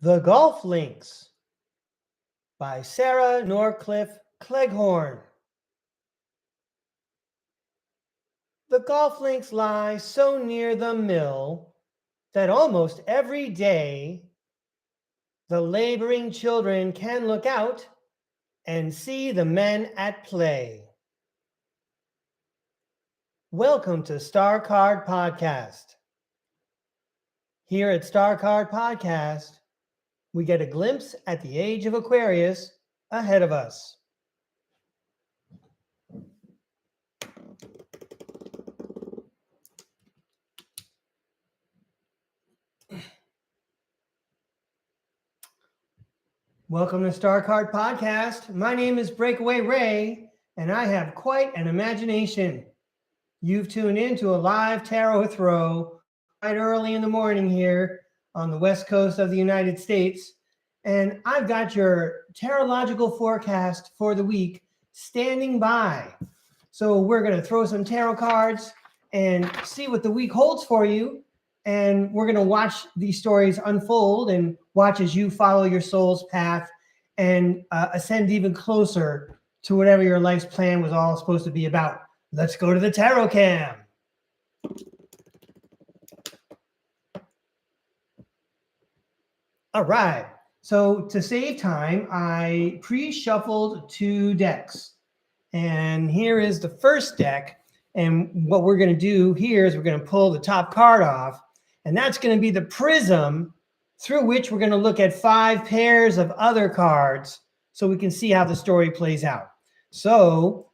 The Golf Links by Sarah Norcliffe Cleghorn. The golf links lie so near the mill that almost every day the laboring children can look out and see the men at play. Welcome to STARCARD Podcast. Here at STARCARD Podcast, we get a glimpse at the age of Aquarius ahead of us. Welcome to STARCARD Podcast. My name is Breakaway Ray, and I have quite an imagination. You've tuned in to a live tarot throw right early in the morning here on the west coast of the United States, and I've got your tarotlogical forecast for the week standing by. So we're going to throw some tarot cards and see what the week holds for you. And we're going to watch these stories unfold and watch as you follow your soul's path and ascend even closer to whatever your life's plan was all supposed to be about. Let's go to the tarot cam. All right. So to save time, I pre-shuffled 2 decks. And here is the first deck. And what we're going to do here is we're going to pull the top card off. And that's going to be the prism through which we're going to look at 5 pairs of other cards so we can see how the story plays out. So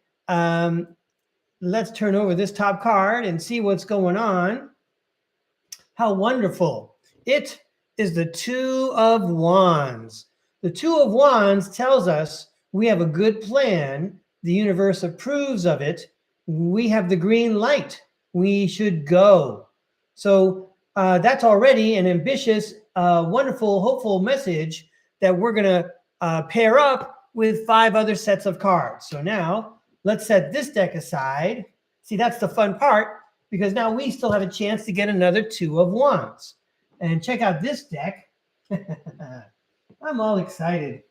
let's turn over this top card and see what's going on. How wonderful. It is the 2 of Wands. The 2 of Wands tells us we have a good plan. The universe approves of it. We have the green light. We should go. So that's already an ambitious, wonderful, hopeful message that we're going to pair up with 5 other sets of cards. So now let's set this deck aside. See, that's the fun part, because now we still have a chance to get another 2 of Wands. And check out this deck. I'm all excited.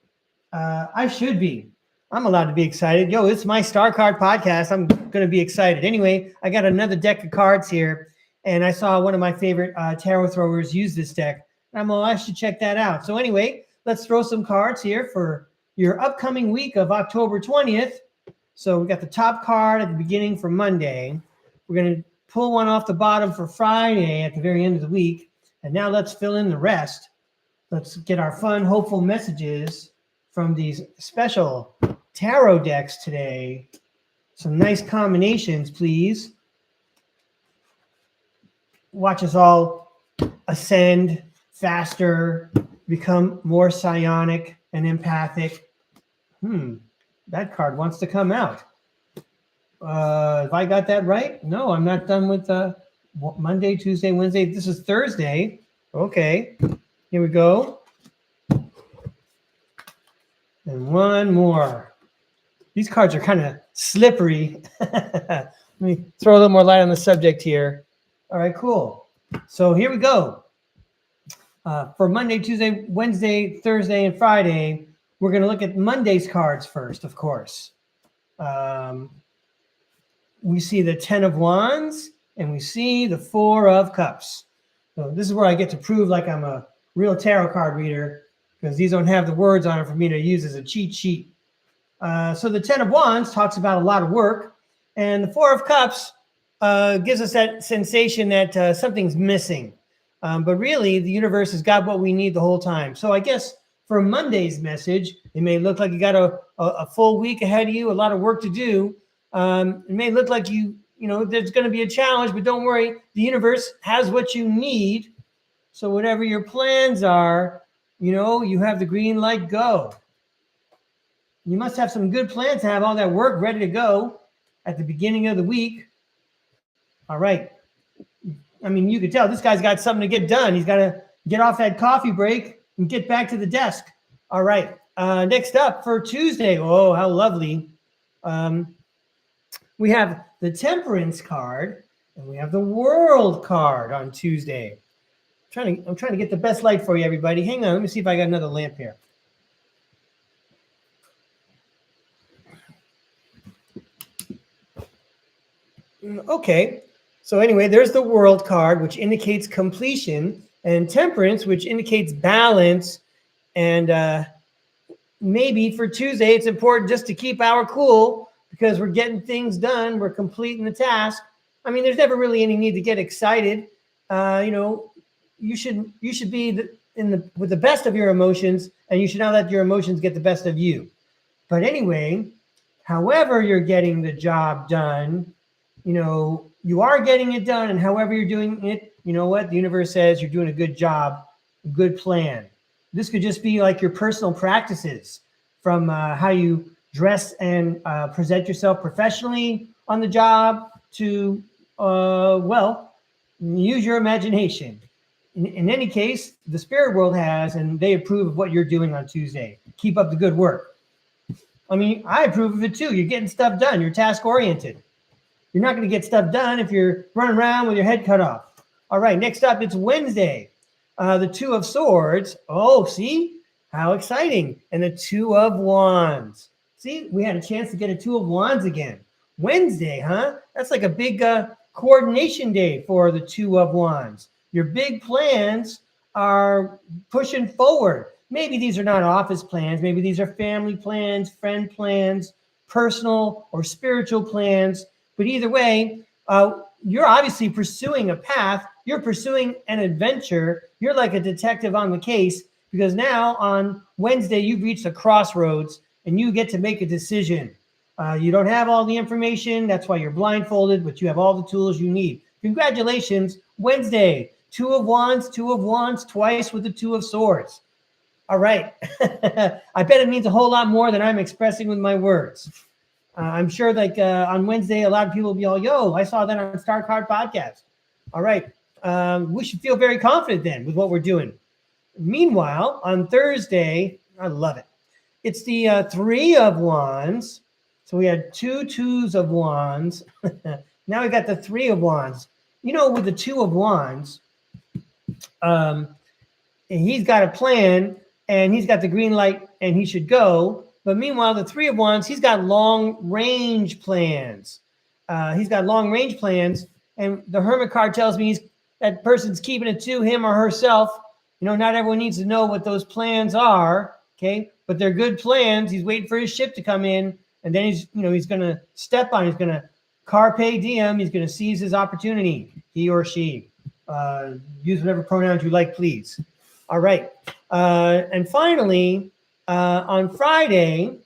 I should be. I'm allowed to be excited. Yo, it's my STARCARD podcast. I'm going to be excited. Anyway, I got another deck of cards here. And I saw one of my favorite tarot throwers use this deck. I'm like, I should check that out. So anyway, let's throw some cards here for your upcoming week of October 20th. So we got the top card at the beginning for Monday. We're going to pull one off the bottom for Friday at the very end of the week. And now let's fill in the rest. Let's get our fun, hopeful messages from these special tarot decks today. Some nice combinations, please. Watch us all ascend faster, become more psionic and empathic. That card wants to come out. If I got that right? No, I'm not done with Monday, Tuesday, Wednesday. This is Thursday. Okay, here we go. And one more. These cards are kind of slippery. Let me throw a little more light on the subject here. All right, cool. So here we go. For Monday, Tuesday, Wednesday, Thursday, and Friday, we're going to look at Monday's cards first, of course. We see the 10 of Wands, and we see the 4 of Cups. So this is where I get to prove like I'm a real tarot card reader, because these don't have the words on it for me to use as a cheat sheet. So the 10 of Wands talks about a lot of work, and the 4 of Cups gives us that sensation that something's missing. But really, the universe has got what we need the whole time. So I guess for Monday's message, it may look like you got a full week ahead of you, a lot of work to do. It may look like there's going to be a challenge, but don't worry. The universe has what you need. So whatever your plans are, you have the green light, go. You must have some good plans to have all that work ready to go at the beginning of the week. All right. I mean, you could tell this guy's got something to get done. He's got to get off that coffee break and get back to the desk. All right. Next up for Tuesday. Oh, how lovely. We have the Temperance card and we have the World card on Tuesday. I'm trying to get the best light for you, everybody. Hang on, let me see if I got another lamp here. Okay, so anyway, there's the World card, which indicates completion, and Temperance, which indicates balance. And maybe for Tuesday, it's important just to keep our cool because we're getting things done. We're completing the task. I mean, there's never really any need to get excited. You should be with the best of your emotions, and you should not let your emotions get the best of you. But anyway, however you're getting the job done, you are getting it done, and however you're doing it, you know what? The universe says you're doing a good job, a good plan. This could just be like your personal practices from how you dress and present yourself professionally on the job to, use your imagination. In any case, the spirit world has, and they approve of what you're doing on Tuesday. Keep up the good work. I mean, I approve of it too. You're getting stuff done. You're task oriented. You're not going to get stuff done if you're running around with your head cut off. All right, next up, it's Wednesday. The Two of Swords. Oh, see? How exciting. And the Two of Wands. See, we had a chance to get a Two of Wands again. Wednesday, huh? That's like a big coordination day for the Two of Wands. Your big plans are pushing forward. Maybe these are not office plans. Maybe these are family plans, friend plans, personal or spiritual plans. But either way, you're obviously pursuing a path. You're pursuing an adventure. You're like a detective on the case because now on Wednesday, you've reached a crossroads and you get to make a decision. You don't have all the information. That's why you're blindfolded, but you have all the tools you need. Congratulations, Wednesday. Two of Wands, twice with the Two of Swords. All right. I bet it means a whole lot more than I'm expressing with my words. I'm sure like on Wednesday, a lot of people will be all, yo, I saw that on STARCARD podcast. All right. We should feel very confident then with what we're doing. Meanwhile, on Thursday, I love it. It's the Three of Wands. So we had two Twos of Wands. Now we got the Three of Wands. With the Two of Wands, he's got a plan and he's got the green light and he should go. But meanwhile, the Three of Wands, he's got long-range plans. And the Hermit card tells me that person's keeping it to him or herself. Not everyone needs to know what those plans are, okay? But they're good plans. He's waiting for his ship to come in, and then he's going to step on. He's going to carpe diem. He's going to seize his opportunity. He or she. Use whatever pronouns you like, please. All right. And finally, on Friday,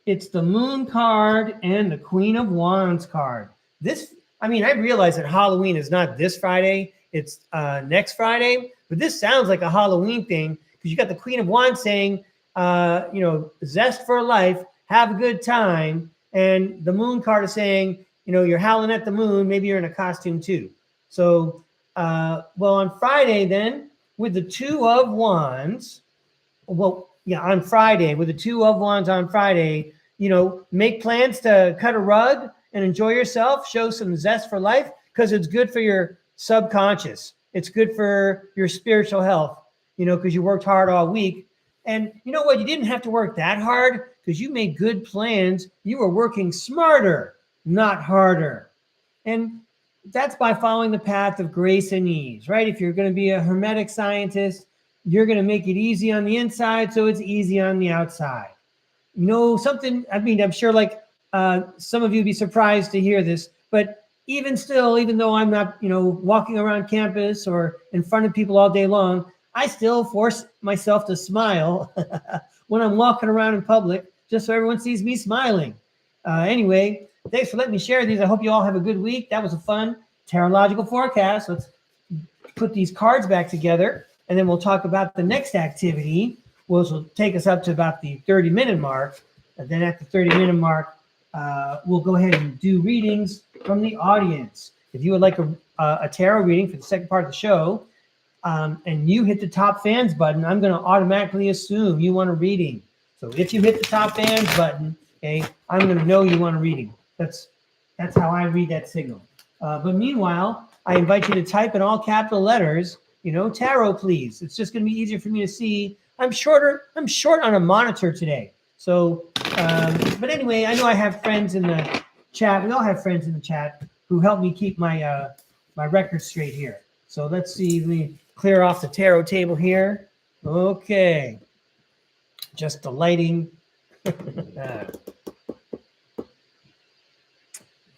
it's the Moon card and the Queen of Wands card. I realize that Halloween is not this Friday, it's next Friday, but this sounds like a Halloween thing because you got the Queen of Wands saying, zest for life, have a good time. And the Moon card is saying, you're howling at the moon, maybe you're in a costume too. So, on Friday then, with the Two of Wands, on Friday, with the Two of Wands on Friday, make plans to cut a rug and enjoy yourself, show some zest for life, because it's good for your subconscious. It's good for your spiritual health, because you worked hard all week. And you know what? You didn't have to work that hard because you made good plans. You were working smarter, not harder. And that's by following the path of grace and ease, right? If you're going to be a hermetic scientist, you're going to make it easy on the inside, so it's easy on the outside. I'm sure some of you would be surprised to hear this, but even though I'm not, walking around campus or in front of people all day long, I still force myself to smile when I'm walking around in public, just so everyone sees me smiling. Anyway, thanks for letting me share these. I hope you all have a good week. That was a fun tarotlogical forecast. Let's put these cards back together, and then we'll talk about the next activity, which will take us up to about the 30-minute mark. And then at the 30-minute mark, we'll go ahead and do readings from the audience. If you would like a tarot reading for the second part of the show, and you hit the top fans button, I'm going to automatically assume you want a reading. So if you hit the top fans button, okay, I'm going to know you want a reading. That's how I read that signal. But meanwhile, I invite you to type in all capital letters tarot, please. It's just going to be easier for me to see. I'm short on a monitor today. So, but anyway, I know I have friends in the chat. We all have friends in the chat who help me keep my my records straight here. So let's see. Let me clear off the tarot table here. Okay. Just the lighting.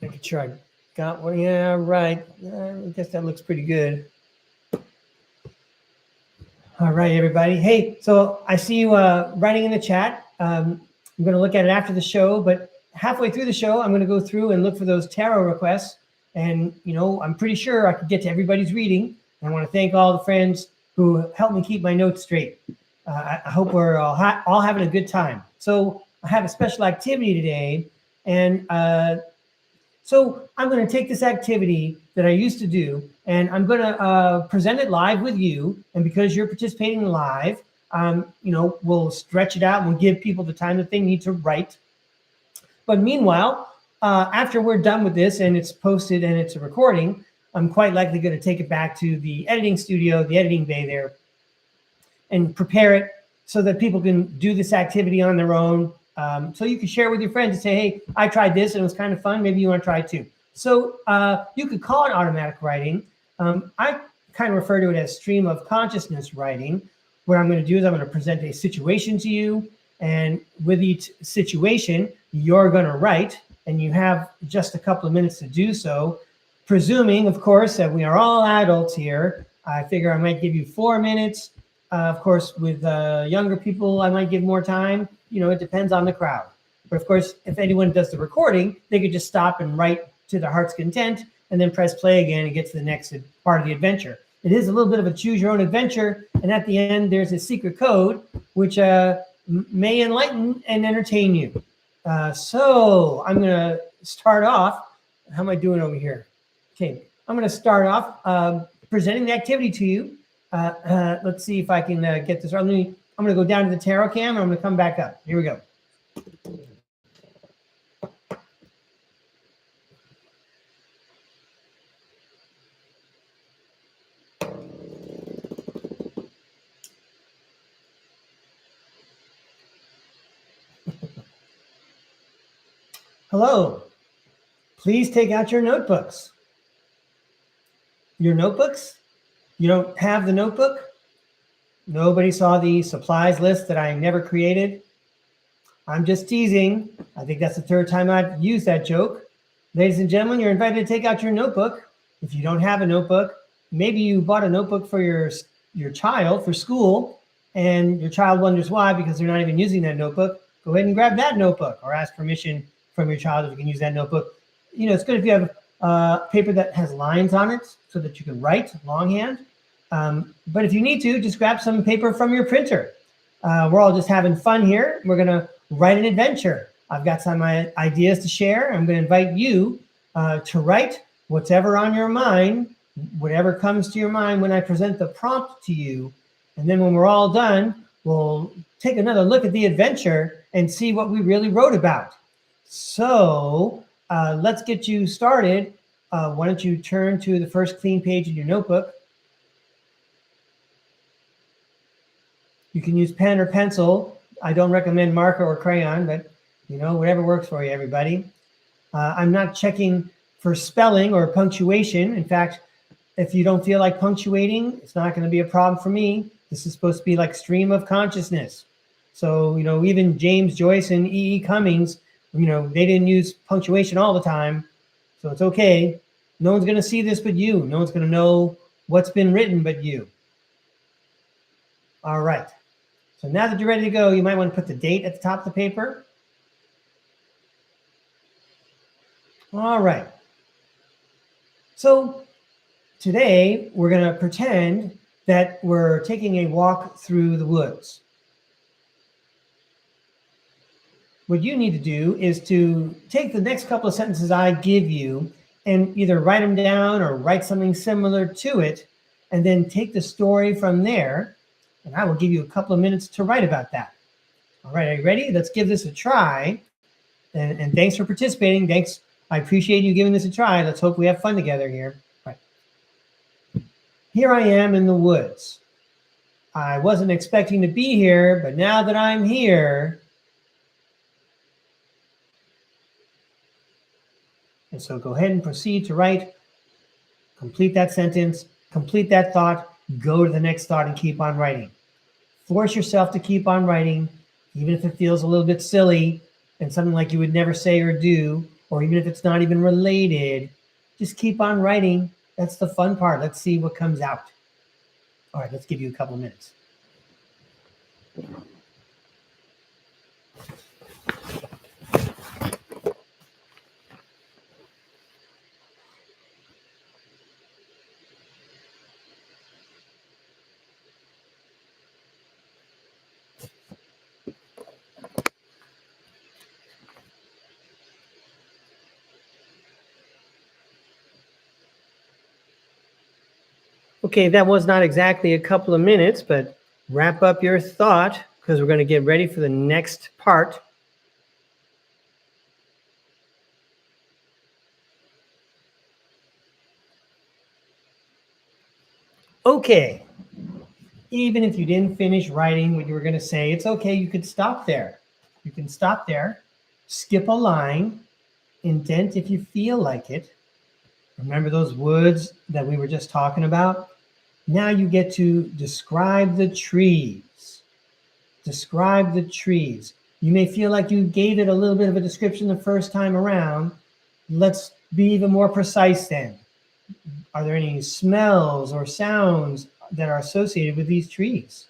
Making sure I got one. Yeah, right. I guess that looks pretty good. All right, everybody. Hey, so I see you writing in the chat. I'm going to look at it after the show, but halfway through the show, I'm going to go through and look for those tarot requests. And, I'm pretty sure I could get to everybody's reading. And I want to thank all the friends who helped me keep my notes straight. I hope we're all having a good time. So I have a special activity today. And so I'm going to take this activity that I used to do, and I'm going to present it live with you. And because you're participating live, we'll stretch it out and we'll give people the time that they need to write. But meanwhile, after we're done with this and it's posted and it's a recording, I'm quite likely going to take it back to the editing studio, the editing bay there, and prepare it so that people can do this activity on their own. So you can share with your friends and say, hey, I tried this and it was kind of fun. Maybe you want to try it too. So you could call it automatic writing. I kind of refer to it as stream of consciousness writing. What I'm going to do is I'm going to present a situation to you. And with each situation, you're going to write. And you have just a couple of minutes to do so. Presuming, of course, that we are all adults here, I figure I might give you 4 minutes. Of course, with younger people, I might give more time. It depends on the crowd. But of course, if anyone does the recording, they could just stop and write to their heart's content and then press play again and get to the next part of the adventure. It is a little bit of a choose your own adventure. And at the end, there's a secret code, which may enlighten and entertain you. So I'm going to start off. How am I doing over here? Okay, I'm going to start off presenting the activity to you. Let's see if I can get this. I'm going to go down to the tarot cam and I'm going to come back up. Here we go. Hello. Please take out your notebooks. Your notebooks? You don't have the notebook? Nobody saw the supplies list that I never created? I'm just teasing. I think that's the third time I've used that joke. Ladies and gentlemen, you're invited to take out your notebook. If you don't have a notebook, maybe you bought a notebook for your child for school, and your child wonders why, because they're not even using that notebook. Go ahead and grab that notebook or ask permission from your child if you can use that notebook. It's good if you have paper that has lines on it so that you can write longhand. But if you need to, just grab some paper from your printer. We're all just having fun here. We're going to write an adventure. I've got some ideas to share. I'm going to invite you to write whatever on your mind, whatever comes to your mind when I present the prompt to you. And then when we're all done, we'll take another look at the adventure and see what we really wrote about. So let's get you started. Why don't you turn to the first clean page in your notebook. You can use pen or pencil. I don't recommend marker or crayon, but whatever works for you, everybody. I'm not checking for spelling or punctuation. In fact, if you don't feel like punctuating, it's not going to be a problem for me. This is supposed to be like stream of consciousness. So, even James Joyce and E.E. Cummings, they didn't use punctuation all the time. So it's okay. No one's going to see this but you. No one's going to know what's been written but you. All right. So now that you're ready to go, you might want to put the date at the top of the paper. All right. So today we're going to pretend that we're taking a walk through the woods. What you need to do is to take the next couple of sentences I give you and either write them down or write something similar to it, and then take the story from there. And I will give you a couple of minutes to write about that. All right, are you ready? Let's give this a try. And thanks for participating. Thanks. I appreciate you giving this a try. Let's hope we have fun together here. All right. here I am in the woods. I wasn't expecting to be here, but now that I'm here. And so go ahead and proceed to write. Complete that sentence, complete that thought, go to the next thought and keep on writing. Force yourself to keep on writing, even if it feels a little bit silly and something like you would never say or do, or even if it's not even related, just keep on writing. That's the fun part. Let's see what comes out. All right, let's give you a couple of minutes. Okay, that was not exactly a couple of minutes, but wrap up your thought because we're going to get ready for the next part. Okay, even if you didn't finish writing what you were going to say, it's okay. You could stop there. You can stop there, skip a line, indent if you feel like it. Remember those words that we were just talking about? Now you get to describe the trees. Describe the trees. You may feel like you gave it a little bit of a description the first time around. Let's be even more precise then. Are there any smells or sounds that are associated with these trees?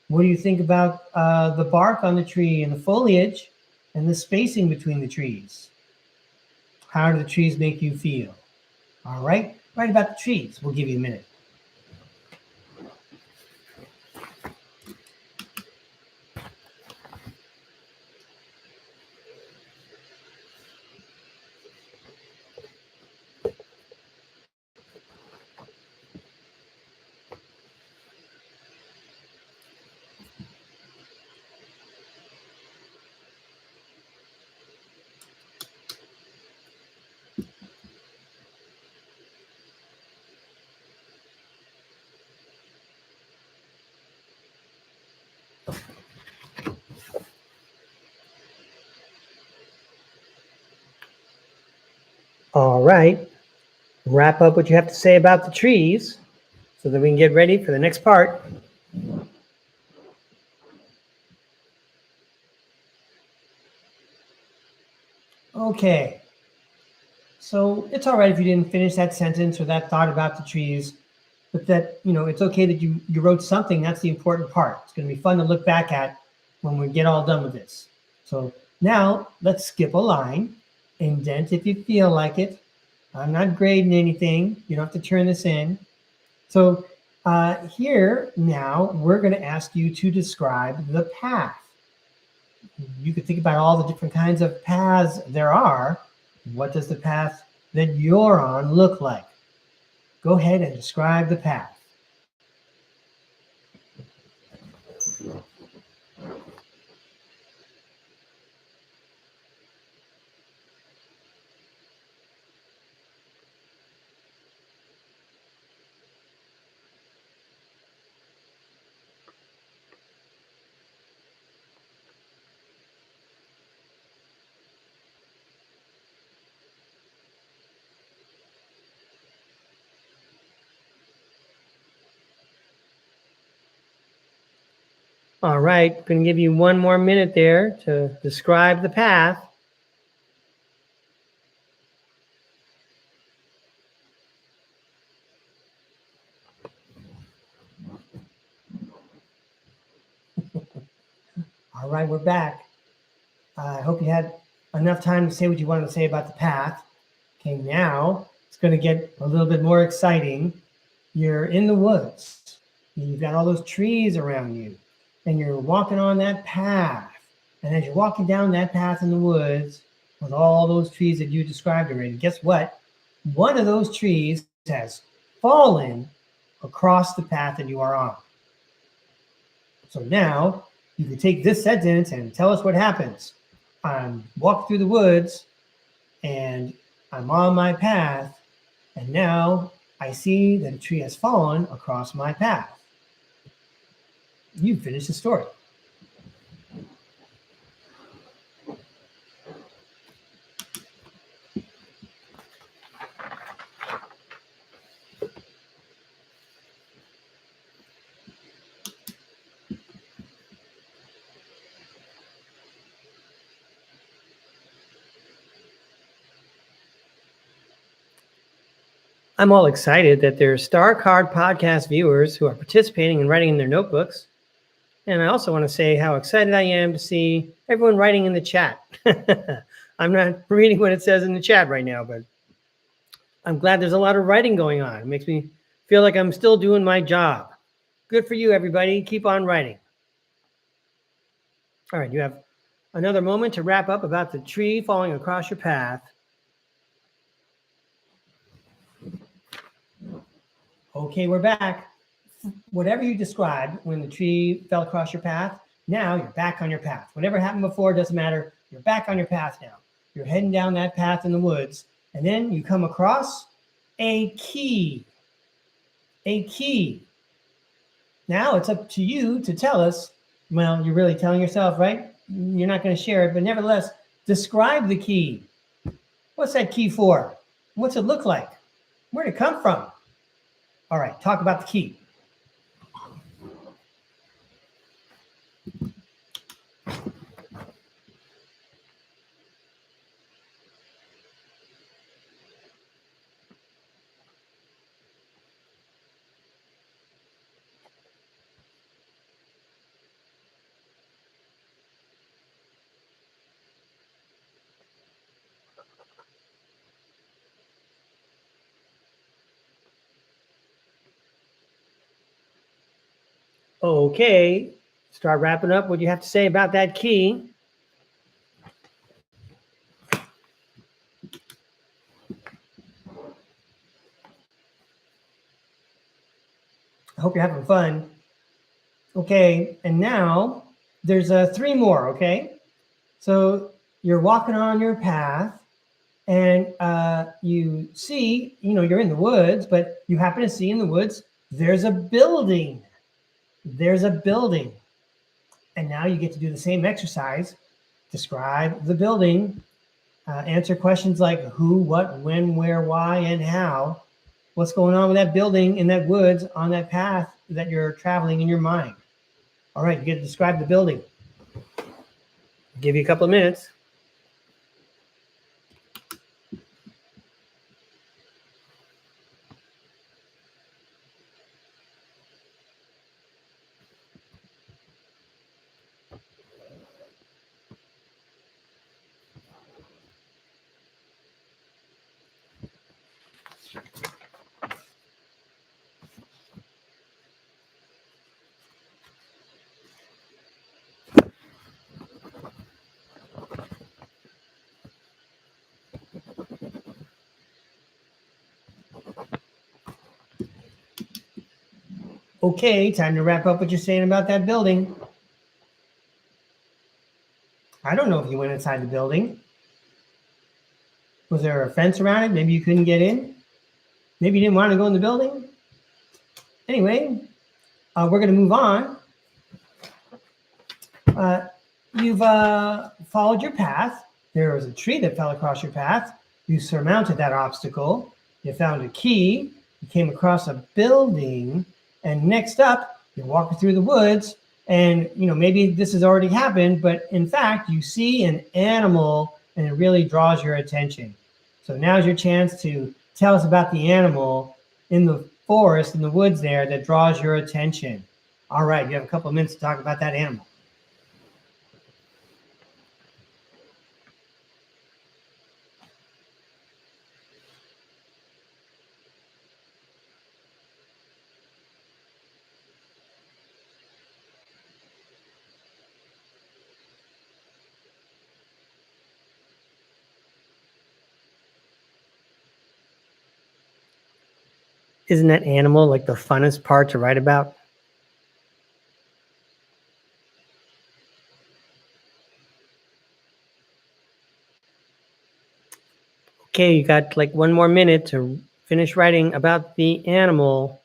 What do you think about the bark on the tree and the foliage and the spacing between the trees? How do the trees make you feel? All right, write about the trees. We'll give you a minute. All right, wrap up what you have to say about the trees so that we can get ready for the next part. Okay, so it's all right if you didn't finish that sentence or that thought about the trees, but that, it's okay that you wrote something. That's the important part. It's going to be fun to look back at when we get all done with this. So now let's skip a line, indent if you feel like it. I'm not grading anything. You don't have to turn this in. So here now we're going to ask you to describe the path. You could think about all the different kinds of paths there are. What does the path that you're on look like? Go ahead and describe the path. All right, I'm going to give you one more minute there to describe the path. All right, we're back. I hope you had enough time to say what you wanted to say about the path. Okay, now it's going to get a little bit more exciting. You're in the woods. You've got all those trees around you, and you're walking on that path. And as you're walking down that path in the woods with all those trees that you described already, guess what? One of those trees has fallen across the path that you are on. So now you can take this sentence and tell us what happens. I'm walking through the woods and I'm on my path, and now I see that a tree has fallen across my path. You finish the story. I'm all excited that there are STARCARD podcast viewers who are participating and writing in their notebooks. And I also want to say how excited I am to see everyone writing in the chat. I'm not reading what it says in the chat right now, but I'm glad there's a lot of writing going on. It makes me feel like I'm still doing my job. Good for you, everybody. Keep on writing. All right, you have another moment to wrap up about the tree falling across your path. Okay, we're back. Whatever you described when the tree fell across your path, now you're back on your path. Whatever happened before doesn't matter. You're back on your path now. You're heading down that path in the woods, and then you come across a key. A key. Now it's up to you to tell us. Well, you're really telling yourself, right? You're not going to share it, but nevertheless, describe the key. What's that key for? What's it look like? Where'd it come from? All right, talk about the key. Okay, start wrapping up what you have to say about that key. I hope you're having fun. Okay, and now there's 3 more, okay? So you're walking on your path and you see, you're in the woods, but you happen to see in the woods, there's a building. There's a building. And now you get to do the same exercise. Describe the building. Answer questions like who, what, when, where, why, and how. What's going on with that building in that woods on that path that you're traveling in your mind? All right, you get to describe the building. Give you a couple of minutes. Okay, time to wrap up what you're saying about that building. I don't know if you went inside the building. Was there a fence around it? Maybe you couldn't get in? Maybe you didn't want to go in the building? Anyway, we're going to move on. You've followed your path. There was a tree that fell across your path. You surmounted that obstacle. You found a key. You came across a building. And next up, you're walking through the woods. And, maybe this has already happened, but in fact, you see an animal and it really draws your attention. So now's your chance to tell us about the animal in the forest, in the woods there, that draws your attention. All right, you have a couple of minutes to talk about that animal. Isn't that animal like the funnest part to write about? Okay, you got like 1 more minute to finish writing about the animal.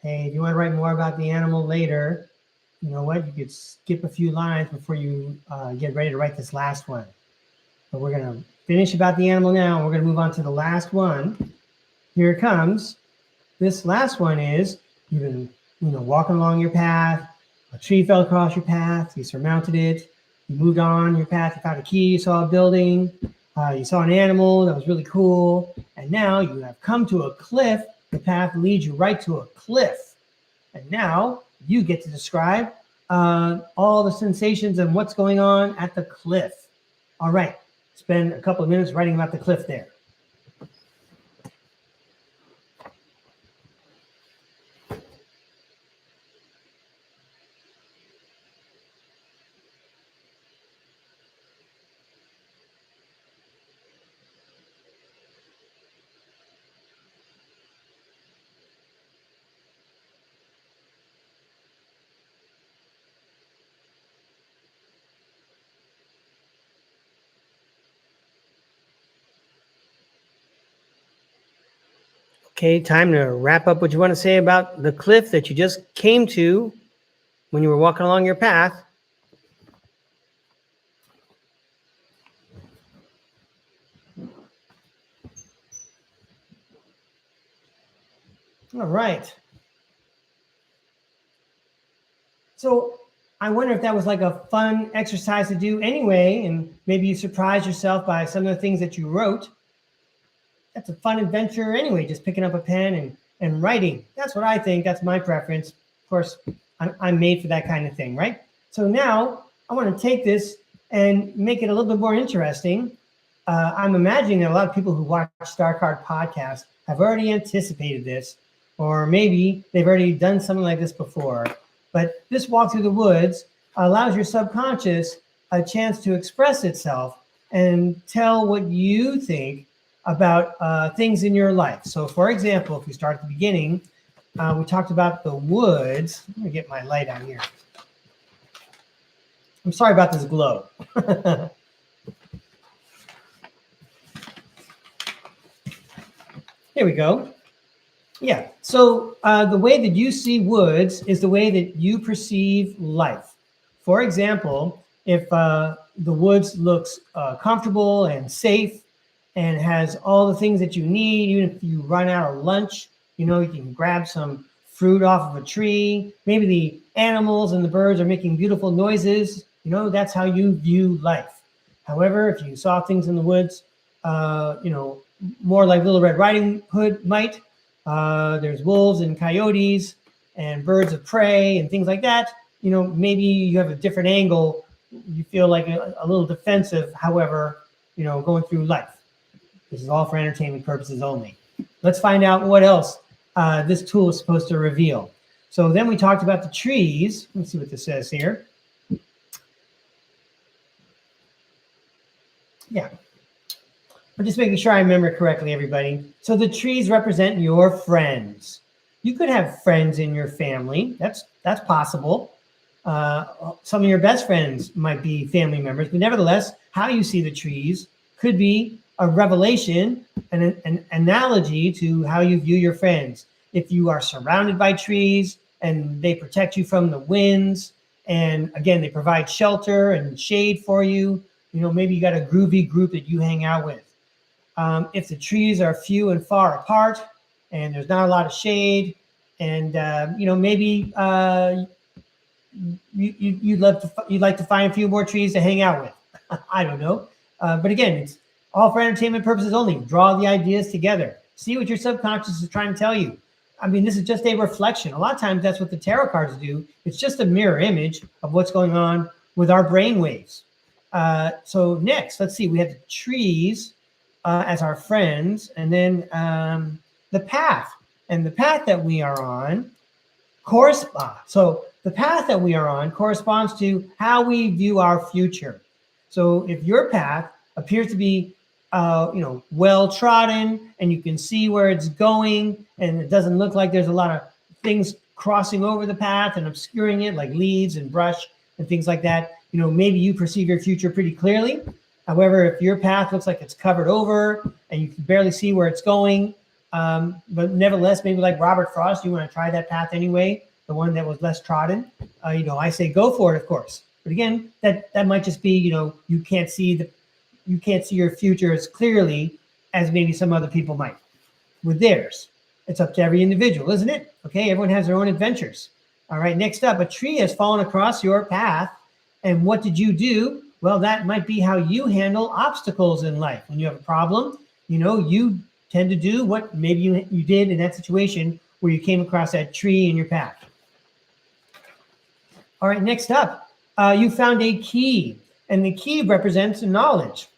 Hey, if you want to write more about the animal later, you know what? You could skip a few lines before you get ready to write this last one. But we're going to finish about the animal now. And we're going to move on to the last one. Here it comes. This last one is you've been, walking along your path. A tree fell across your path. You surmounted it. You moved on your path. You found a key. You saw a building. You saw an animal that was really cool. And now you have come to a cliff. The path leads you right to a cliff. And now you get to describe all the sensations and what's going on at the cliff. All right. Spend a couple of minutes writing about the cliff there. Okay, time to wrap up what you want to say about the cliff that you just came to when you were walking along your path. All right. So I wonder if that was like a fun exercise to do anyway, and maybe you surprised yourself by some of the things that you wrote. That's a fun adventure anyway, just picking up a pen and writing. That's what I think. That's my preference. Of course, I'm made for that kind of thing, right? So now I want to take this and make it a little bit more interesting. I'm imagining that a lot of people who watch STARCARD podcasts have already anticipated this, or maybe they've already done something like this before. But this walk through the woods allows your subconscious a chance to express itself and tell what you think about things in your life. So for example, if we start at the beginning, we talked about the woods. Let me get my light out here. I'm sorry about this glow. Here we go. Yeah, so the way that you see woods is the way that you perceive life. For example, if the woods looks comfortable and safe and has all the things that you need, even if you run out of lunch, you can grab some fruit off of a tree. Maybe the animals and the birds are making beautiful noises. That's how you view life. However, if you saw things in the woods, more like Little Red Riding Hood might, there's wolves and coyotes and birds of prey and things like that. Maybe you have a different angle. You feel like a little defensive, however, going through life. This is all for entertainment purposes only. Let's find out what else this tool is supposed to reveal. So then we talked about the trees. Let's see what this says here. Yeah. I'm just making sure I remember correctly, everybody. So the trees represent your friends. You could have friends in your family. That's possible. Some of your best friends might be family members, but nevertheless, how you see the trees could be a revelation and an analogy to how you view your friends. If you are surrounded by trees and they protect you from the winds, and again, they provide shelter and shade for you, maybe you got a groovy group that you hang out with. If the trees are few and far apart and there's not a lot of shade, and maybe you'd like to find a few more trees to hang out with. I don't know. But again, it's all for entertainment purposes only. Draw the ideas together. See what your subconscious is trying to tell you. I mean, this is just a reflection. A lot of times that's what the tarot cards do. It's just a mirror image of what's going on with our brain waves. So next, let's see. We have the trees as our friends, and then the path. And the path that we are on corresponds. So the path that we are on corresponds to how we view our future. So if your path appears to be well trodden, and you can see where it's going, and it doesn't look like there's a lot of things crossing over the path and obscuring it, like leaves and brush and things like that, maybe you perceive your future pretty clearly. However, if your path looks like it's covered over and you can barely see where it's going, but nevertheless, maybe like Robert Frost, you want to try that path anyway, the one that was less trodden, I say go for it, of course. But again, that might just be, you can't see your future as clearly as maybe some other people might with theirs. It's up to every individual, isn't it? Okay, everyone has their own adventures. All right, next up, a tree has fallen across your path. And what did you do? Well, that might be how you handle obstacles in life. When you have a problem, you tend to do what maybe you did in that situation where you came across that tree in your path. All right, next up, you found a key, and the key represents knowledge.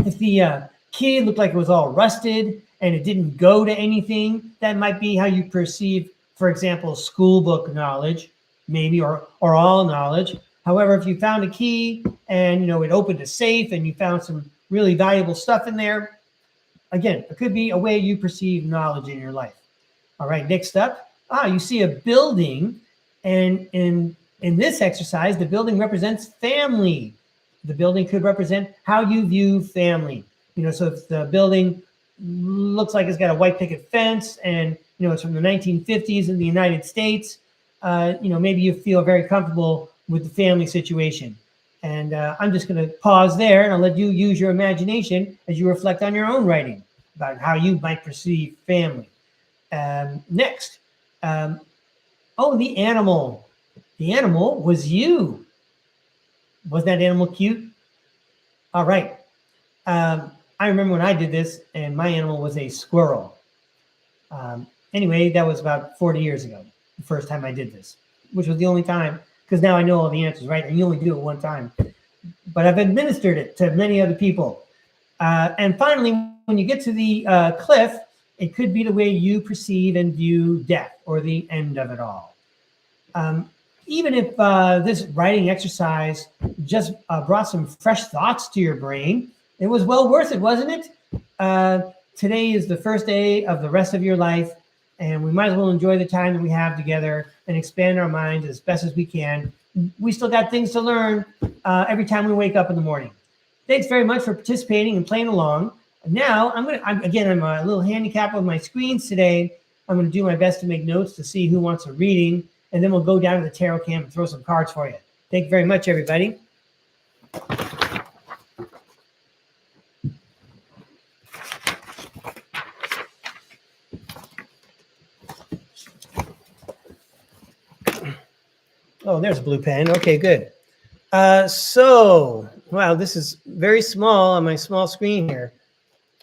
If the key looked like it was all rusted and it didn't go to anything, that might be how you perceive, for example, school book knowledge, maybe, or all knowledge. However, if you found a key and, it opened a safe and you found some really valuable stuff in there, again, it could be a way you perceive knowledge in your life. All right, next up, you see a building, and in this exercise, the building represents family. The building could represent how you view family. So if the building looks like it's got a white picket fence and, it's from the 1950s in the United States, maybe you feel very comfortable with the family situation. And I'm just going to pause there and I'll let you use your imagination as you reflect on your own writing about how you might perceive family. Next, the animal. The animal was you. Was that animal cute? All right. I remember when I did this and my animal was a squirrel. Anyway, that was about 40 years ago, the first time I did this, which was the only time, because now I know all the answers, right? And you only do it one time. But I've administered it to many other people. And finally, when you get to the cliff, it could be the way you perceive and view death or the end of it all. Even if this writing exercise just brought some fresh thoughts to your brain, it was well worth it, wasn't it? Today is the first day of the rest of your life, and we might as well enjoy the time that we have together and expand our minds as best as we can. We still got things to learn every time we wake up in the morning. Thanks very much for participating and playing along. Now, I'm a little handicapped with my screens today. I'm going to do my best to make notes to see who wants a reading, and then we'll go down to the tarot cam and throw some cards for you. Thank you very much, everybody. Oh, there's a blue pen. Okay, good. Wow, this is very small on my small screen here.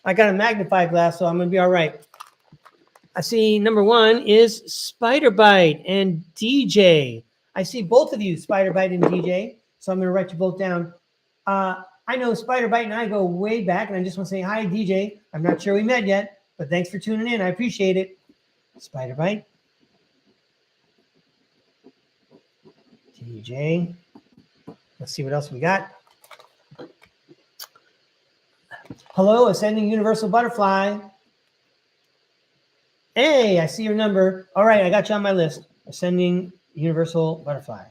I got a magnifying glass, so I'm going to be all right. I see number one is Spider Bite and DJ. I see both of you, Spider Bite and DJ, so I'm going to write you both down. I know Spider Bite and I go way back, and I just want to say hi, DJ. I'm not sure we met yet, but thanks for tuning in. I appreciate it. Spider Bite. DJ. Let's see what else we got. Hello, Ascending Universal Butterfly. Hey, I see your number. All right, I got you on my list. Ascending Universal Butterfly.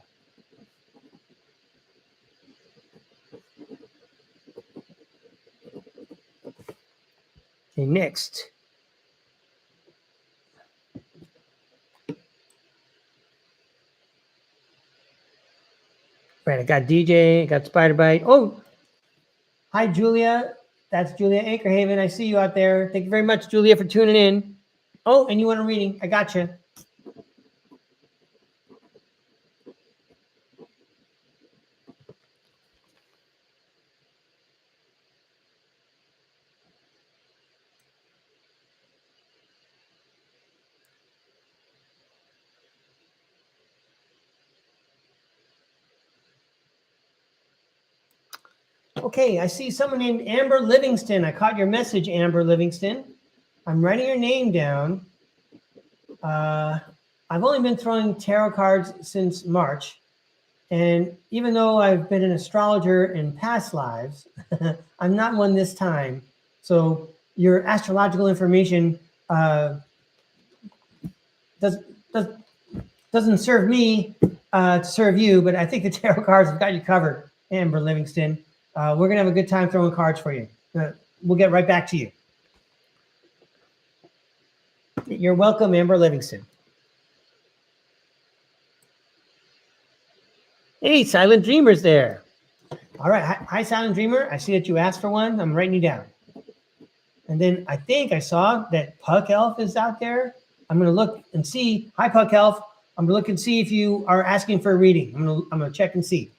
Okay, next. Right, I got DJ, I got Spider Bite. Oh, hi, Julia. That's Julia Anchorhaven. I see you out there. Thank you very much, Julia, for tuning in. Oh, and you want a reading? I got you. Okay, I see someone named Amber Livingston. I caught your message, Amber Livingston. I'm writing your name down. I've only been throwing tarot cards since March. And even though I've been an astrologer in past lives, I'm not one this time. So your astrological information doesn't serve me to serve you, but I think the tarot cards have got you covered. Amber Livingston. We're going to have a good time throwing cards for you. We'll get right back to you. You're welcome, Amber Livingston. Hey, Silent Dreamer's there. All right. Hi, Silent Dreamer. I see that you asked for one. I'm writing you down. And then I think I saw that Puck Elf is out there. I'm going to look and see. Hi, Puck Elf. I'm going to look and see if you are asking for a reading. I'm going to check and see.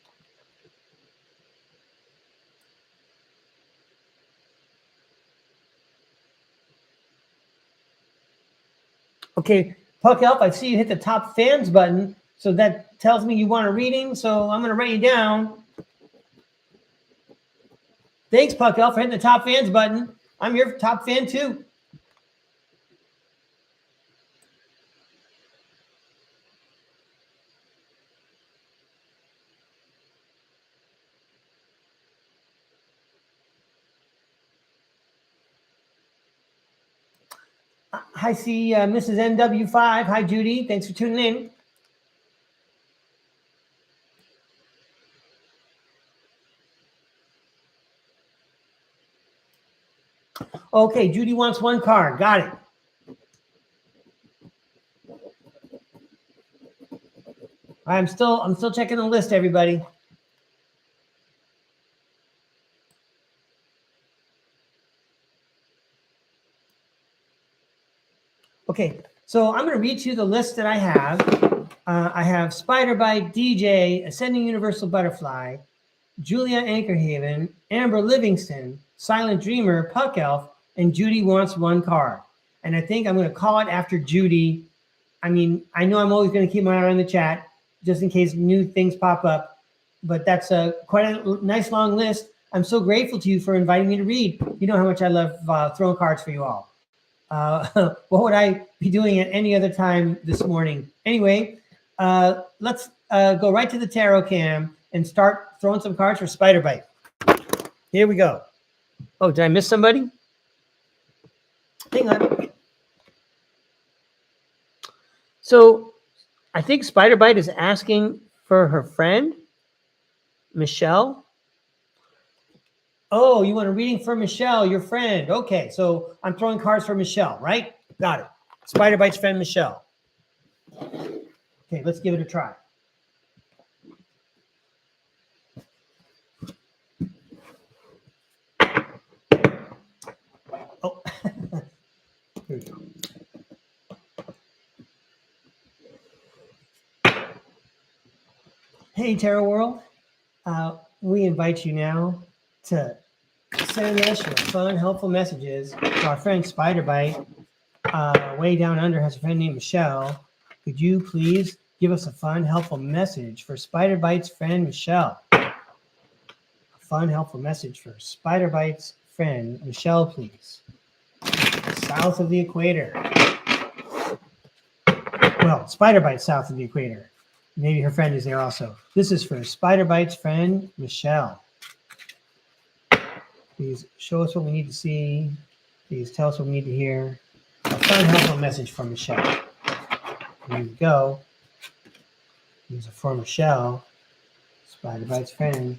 Okay, Puck Elf, I see you hit the top fans button. So that tells me you want a reading. So I'm going to write you down. Thanks, Puck Elf, for hitting the top fans button. I'm your top fan too. I see Mrs. NW5. Hi, Judy. Thanks for tuning in. Okay, Judy wants one card. Got it. I'm still checking the list, everybody. Okay, so I'm going to read to you the list that I have. I have Spiderbite, DJ, Ascending Universal Butterfly, Julia Anchorhaven, Amber Livingston, Silent Dreamer, Puck Elf, and Judy wants one card. And I think I'm going to call it after Judy. I mean, I know I'm always going to keep my eye on the chat just in case new things pop up. But that's quite a nice long list. I'm so grateful to you for inviting me to read. You know how much I love throwing cards for you all. What would I be doing at any other time this morning? Anyway, let's go right to the tarot cam and start throwing some cards for Spiderbite. Here we go. Oh, did I miss somebody? Hang on. So I think Spiderbite is asking for her friend, Michelle. Oh, you want a reading for Michelle, your friend. Okay, so I'm throwing cards for Michelle, right? Got it. Spiderbite's friend, Michelle. Okay, let's give it a try. Oh, here we go. Hey, Tarot World. We invite you now to send us your fun, helpful messages to our friend Spiderbite. Way down under has a friend named Michelle. Could you please give us a fun, helpful message for Spiderbite's friend Michelle? A fun, helpful message for Spiderbite's friend Michelle, please. South of the equator. Well, Spiderbite south of the equator. Maybe her friend is there also. This is for Spiderbite's friend Michelle. Please show us what we need to see. Please tell us what we need to hear. A fun, helpful message from Michelle. Here we go. These are for Michelle, Spiderbite's friend.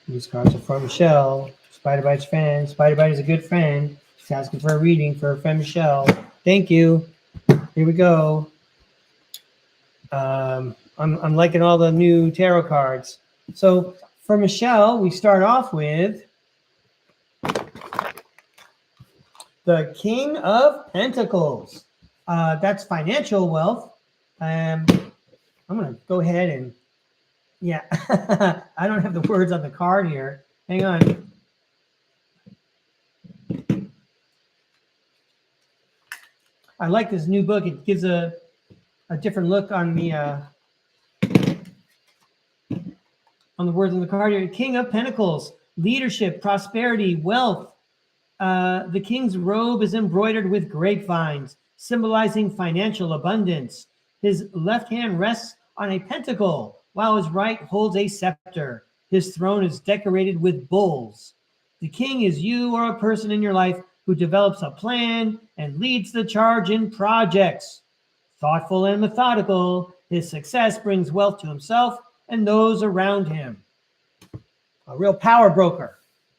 These cards are for Michelle, Spiderbite's friend. Spiderbite is a good friend. She's asking for a reading for her friend Michelle. Thank you. Here we go. I'm liking all the new tarot cards. So for Michelle, we start off with the King of Pentacles. That's financial wealth. I'm going to go ahead and, yeah, I don't have the words on the card here. Hang on. I like this new book. It gives a different look on the words on the card here. King of Pentacles, leadership, prosperity, wealth. The king's robe is embroidered with grapevines, symbolizing financial abundance. His left hand rests on a pentacle, while his right holds a scepter. His throne is decorated with bulls. The king is you or a person in your life who develops a plan and leads the charge in projects. Thoughtful and methodical, his success brings wealth to himself and those around him. A real power broker.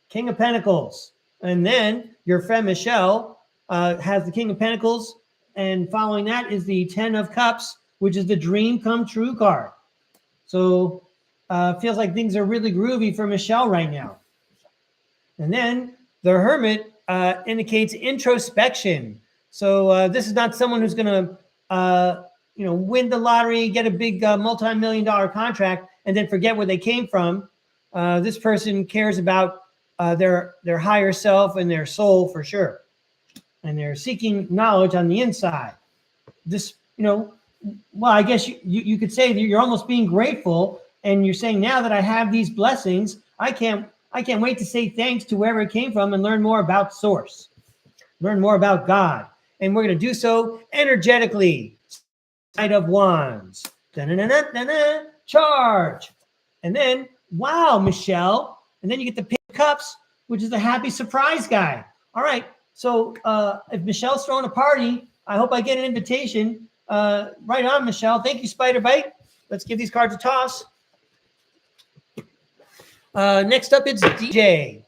King of Pentacles. And then your friend Michelle has the King of Pentacles, and following that is the 10 of Cups, which is the dream come true card. So feels like things are really groovy for Michelle right now. And then the Hermit indicates introspection. So this is not someone who's going to, win the lottery, get a big multi-million-dollar contract, and then forget where they came from. This person cares about their higher self and their soul for sure. And they're seeking knowledge on the inside. This, well, I guess you could say that you're almost being grateful, and you're saying, now that I have these blessings, I can't wait to say thanks to wherever it came from and learn more about Source, learn more about God. And we're going to do so energetically. Knight of Wands. Da-na-na-na-na-na, charge. And then, wow, Michelle. And then you get the Pink of Cups, which is the happy surprise guy. All right. So if Michelle's throwing a party, I hope I get an invitation. Right on, Michelle. Thank you, Spider Bite. Let's give these cards a toss. Next up, it's DJ.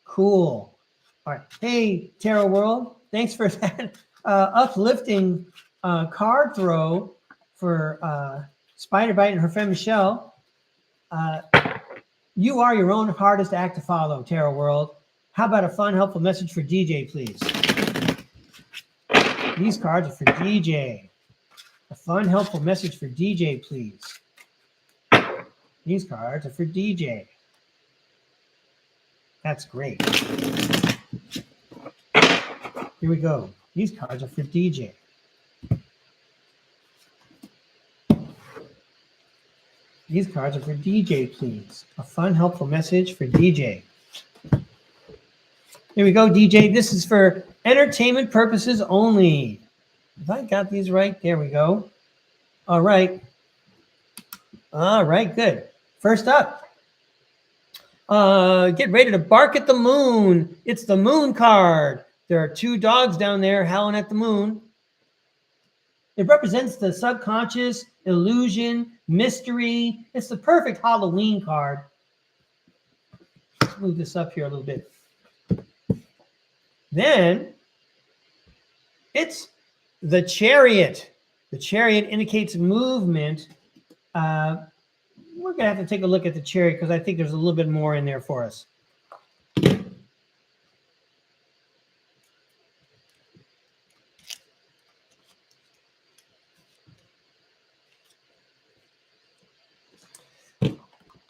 Cool. All right. Hey, Tarot World. Thanks for that uplifting card throw for Spider Bite and her friend Michelle. You are your own hardest act to follow, Tarot World. How about a fun, helpful message for DJ, please? These cards are for DJ. A fun, helpful message for DJ, please. These cards are for DJ. That's great. Here we go. These cards are for DJ. These cards are for DJ, please. A fun, helpful message for DJ. Here we go, DJ. This is for entertainment purposes only. Have I got these right? There we go. All right. All right, good. First up, get ready to bark at the moon. It's the moon card. There are two dogs down there howling at the moon. It represents the subconscious, illusion, mystery. It's the perfect Halloween card. Let's move this up here a little bit. Then it's the Chariot. The Chariot indicates movement. We're going to have to take a look at the Chariot because I think there's a little bit more in there for us.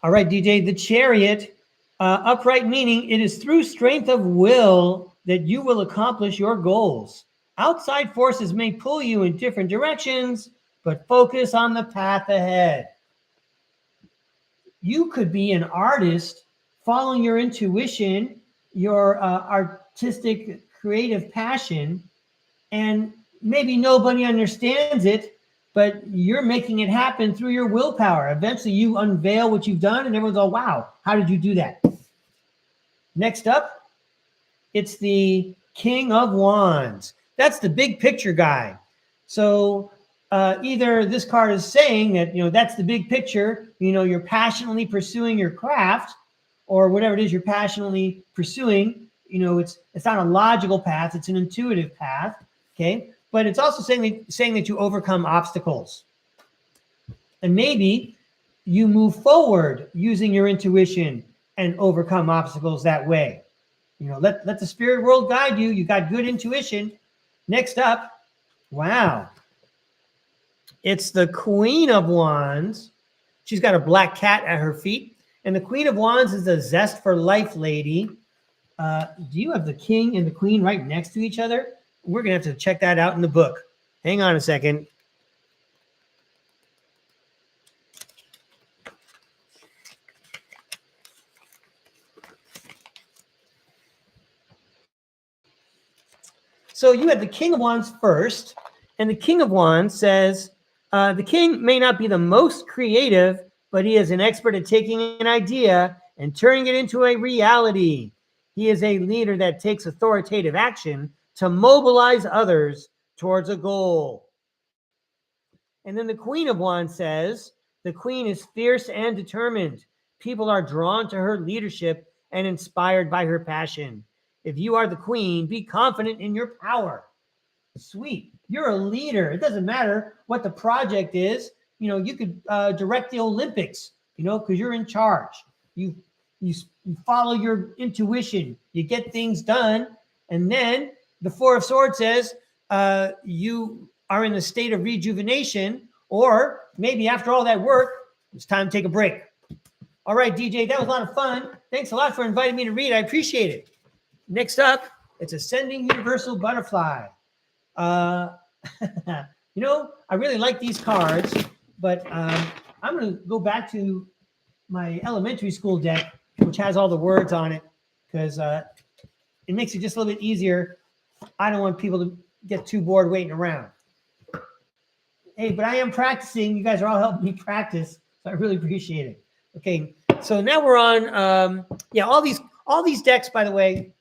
All right, DJ, the Chariot, upright meaning it is through strength of will that you will accomplish your goals. Outside forces may pull you in different directions, but focus on the path ahead. You could be an artist following your intuition, your artistic, creative passion, and maybe nobody understands it, but you're making it happen through your willpower. Eventually, you unveil what you've done, and everyone's all, wow, how did you do that? Next up, it's the King of Wands. That's the big picture guy. So either this card is saying that, that's the big picture, you're passionately pursuing your craft, or whatever it is you're passionately pursuing, it's not a logical path, it's an intuitive path, okay? But it's also saying that you overcome obstacles. And maybe you move forward using your intuition and overcome obstacles that way. Let the spirit world guide you. You got good intuition. Next up, wow. It's the Queen of Wands. She's got a black cat at her feet. And the Queen of Wands is a zest for life lady. Do you have the King and the Queen right next to each other? We're going to have to check that out in the book. Hang on a second. So you have the King of Wands first, and the King of Wands says, the king may not be the most creative, but he is an expert at taking an idea and turning it into a reality. He is a leader that takes authoritative action to mobilize others towards a goal. And then the Queen of Wands says, The queen is fierce and determined. People are drawn to her leadership and inspired by her passion. If you are the queen, be confident in your power. Sweet. You're a leader. It doesn't matter what the project is. You could direct the Olympics, because you're in charge. You follow your intuition. You get things done. And then the Four of Swords says you are in a state of rejuvenation, or maybe after all that work, it's time to take a break. All right, DJ, that was a lot of fun. Thanks a lot for inviting me to read. I appreciate it. Next up, it's Ascending Universal Butterfly. I really like these cards, but I'm going to go back to my elementary school deck, which has all the words on it, because it makes it just a little bit easier. I don't want people to get too bored waiting around. Hey, but I am practicing. You guys are all helping me practice, so I really appreciate it. Okay, so now we're on, all these decks, by the way.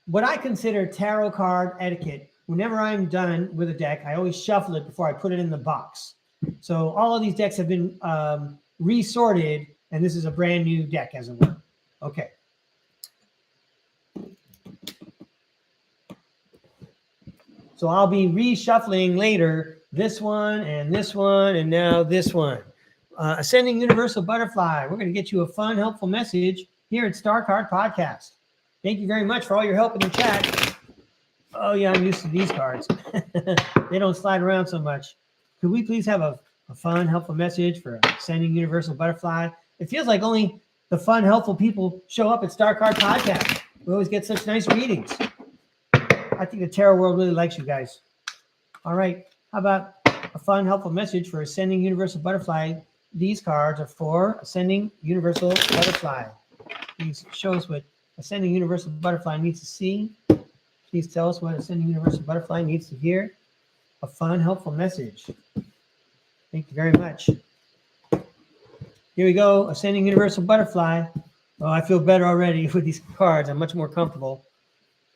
What I consider tarot card etiquette, whenever I'm done with a deck, I always shuffle it before I put it in the box. So all of these decks have been resorted, and this is a brand new deck, as it were. Okay. So I'll be reshuffling later this one, and now this one. Ascending Universal Butterfly. We're going to get you a fun, helpful message here at STARCARD Podcast. Thank you very much for all your help in the chat. Oh, yeah, I'm used to these cards. They don't slide around so much. Could we please have a fun, helpful message for Ascending Universal Butterfly? It feels like only the fun, helpful people show up at STARCARD Podcast. We always get such nice readings. I think the tarot world really likes you guys. All right. How about a fun, helpful message for Ascending Universal Butterfly? These cards are for Ascending Universal Butterfly. Please show us what Ascending Universal Butterfly needs to see. Please tell us what Ascending Universal Butterfly needs to hear. A fun, helpful message. Thank you very much. Here we go. Ascending Universal Butterfly. Oh, I feel better already with these cards. I'm much more comfortable.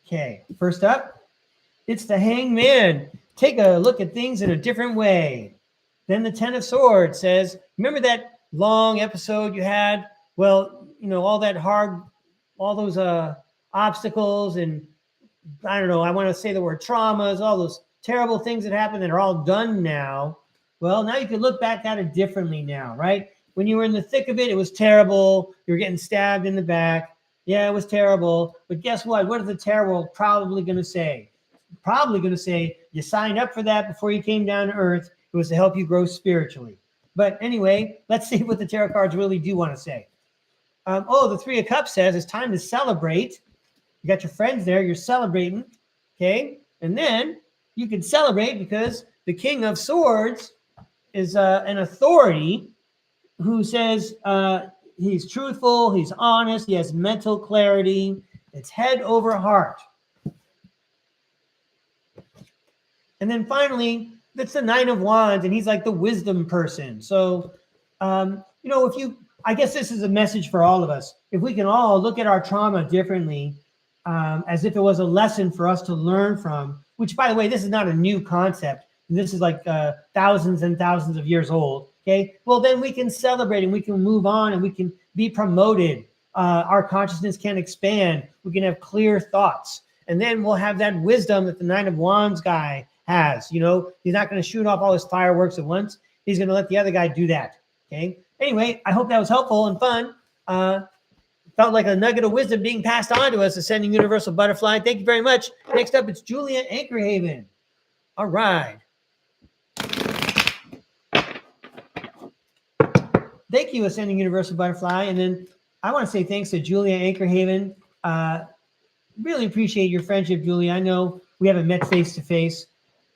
Okay, first up, it's the Hangman. Take a look at things in a different way. Then the Ten of Swords says, remember that long episode you had? Well, all that hard, all those obstacles, and I don't know, I want to say the word traumas, all those terrible things that happened that are all done now. Well, now you can look back at it differently now, right? When you were in the thick of it, it was terrible. You were getting stabbed in the back. Yeah, it was terrible. But guess what? What is the tarot world probably going to say? Probably going to say, you signed up for that before you came down to earth. It was to help you grow spiritually. But anyway, let's see what the tarot cards really do want to say. The Three of Cups says it's time to celebrate. You got your friends there. You're celebrating. Okay. And then you can celebrate because the King of Swords is an authority who says he's truthful, he's honest, he has mental clarity. It's head over heart. And then finally, that's the Nine of Wands, and he's like the wisdom person. So, I guess this is a message for all of us. If we can all look at our trauma differently, as if it was a lesson for us to learn from, which, by the way, this is not a new concept. This is like thousands and thousands of years old. Okay, well, then we can celebrate and we can move on and we can be promoted. Our consciousness can expand. We can have clear thoughts. And then we'll have that wisdom that the Nine of Wands guy has. He's not going to shoot off all his fireworks at once. He's going to let the other guy do that. Okay. Anyway, I hope that was helpful and fun. Felt like a nugget of wisdom being passed on to us, Ascending Universal Butterfly. Thank you very much. Next up, it's Julia Anchorhaven. All right. Thank you, Ascending Universal Butterfly. And then I want to say thanks to Julia Anchorhaven. Really appreciate your friendship, Julia. I know we haven't met face-to-face,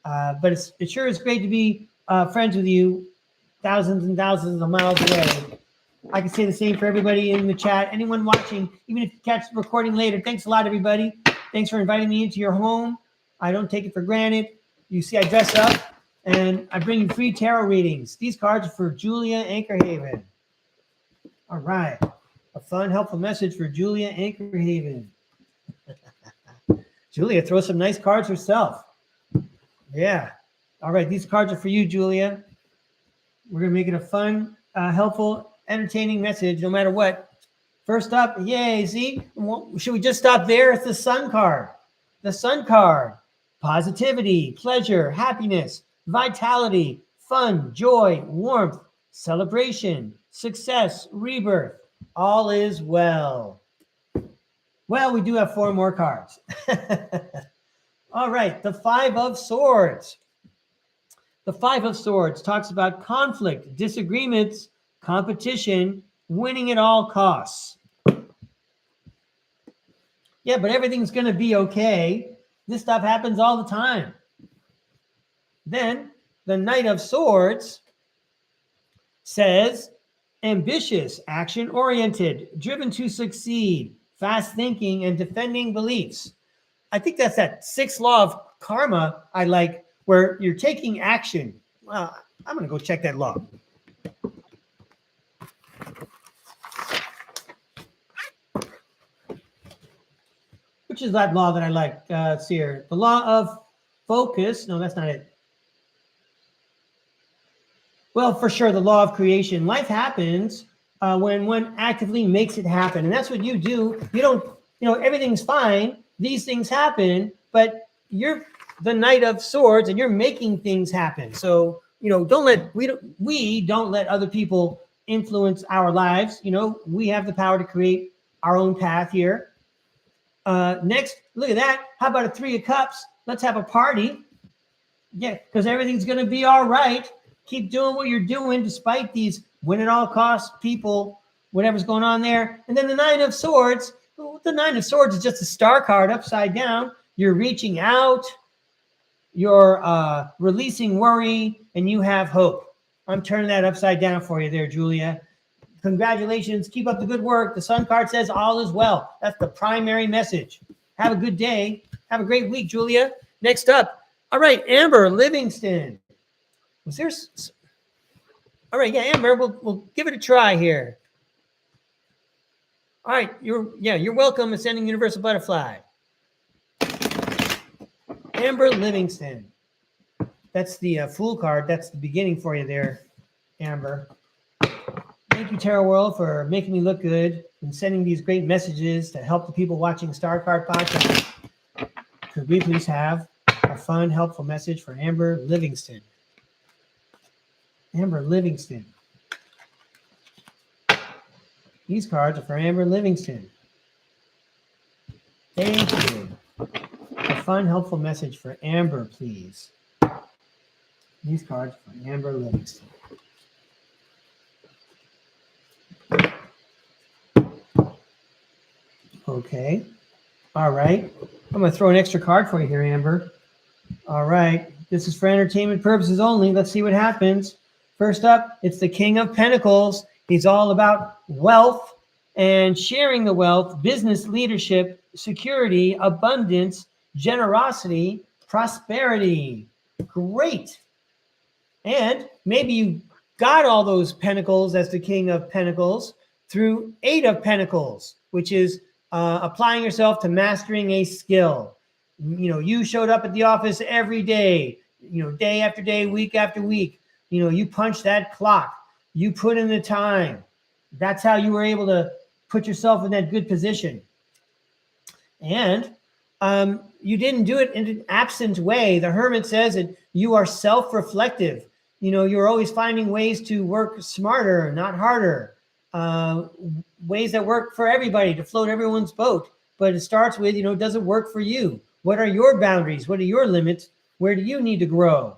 but it sure is great to be friends with you thousands and thousands of miles away. I can say the same for everybody in the chat. Anyone watching, even if you catch the recording later, thanks a lot, everybody. Thanks for inviting me into your home. I don't take it for granted. You see, I dress up, and I bring you free tarot readings. These cards are for Julia Anchorhaven. All right. A fun, helpful message for Julia Anchorhaven. Julia, throw some nice cards herself. Yeah. All right. These cards are for you, Julia. We're going to make it a fun, helpful, entertaining message, no matter what. First up, yay, see? Should we just stop there? It's the Sun card. The Sun card. Positivity, pleasure, happiness, vitality, fun, joy, warmth, celebration, success, rebirth. All is well. Well, we do have 4 more cards. All right, the 5 of Swords. The 5 of Swords talks about conflict, disagreements, competition, winning at all costs. Yeah, but everything's going to be okay. This stuff happens all the time. Then the Knight of Swords says, ambitious, action-oriented, driven to succeed, fast thinking, and defending beliefs. I think that's that 6th law of karma I like, where you're taking action. Well, I'm going to go check that law. Which is that law that I like? Let's see here. The law of focus. No, that's not it. Well, for sure, the law of creation. Life happens when one actively makes it happen. And that's what you do. You don't, everything's fine. These things happen, but you're the Knight of Swords and you're making things happen. So, we don't let other people influence our lives. We have the power to create our own path here. Next, look at that. How about a 3 of Cups? Let's have a party. Yeah, because everything's going to be all right. Keep doing what you're doing despite these win at all costs people, whatever's going on there. And then the 9 of Swords. The 9 of Swords is just a star card upside down. You're reaching out. You're releasing worry, and you have hope. I'm turning that upside down for you there, Julia. Congratulations. Keep up the good work. The Sun card says all is well. That's the primary message. Have a good day. Have a great week, Julia. Next up. All right, Amber Livingston. Was there? All right, yeah, Amber, we'll give it a try here. All right, you're welcome, Ascending Universal Butterfly. Amber Livingston. That's the Fool card. That's the beginning for you there, Amber. Thank you, Tarot World, for making me look good and sending these great messages to help the people watching StarCard Podcast. Could we please have a fun, helpful message for Amber Livingston? Amber Livingston. These cards are for Amber Livingston. Thank you. A fun, helpful message for Amber, please. These cards are for Amber Livingston. Okay. All right. I'm going to throw an extra card for you here, Amber. All right. This is for entertainment purposes only. Let's see what happens. First up, it's the King of Pentacles. He's all about wealth and sharing the wealth, business leadership, security, abundance, generosity, prosperity. Great. And maybe you got all those pentacles as the King of Pentacles through 8 of Pentacles, which is applying yourself to mastering a skill. You showed up at the office every day, day after day, week after week. You punched that clock. You put in the time. That's how you were able to put yourself in that good position. And you didn't do it in an absent way. The Hermit says that you are self-reflective. You're always finding ways to work smarter, not harder. Ways that work for everybody to float everyone's boat. But it starts with, does it work for you? What are your boundaries? What are your limits? Where do you need to grow?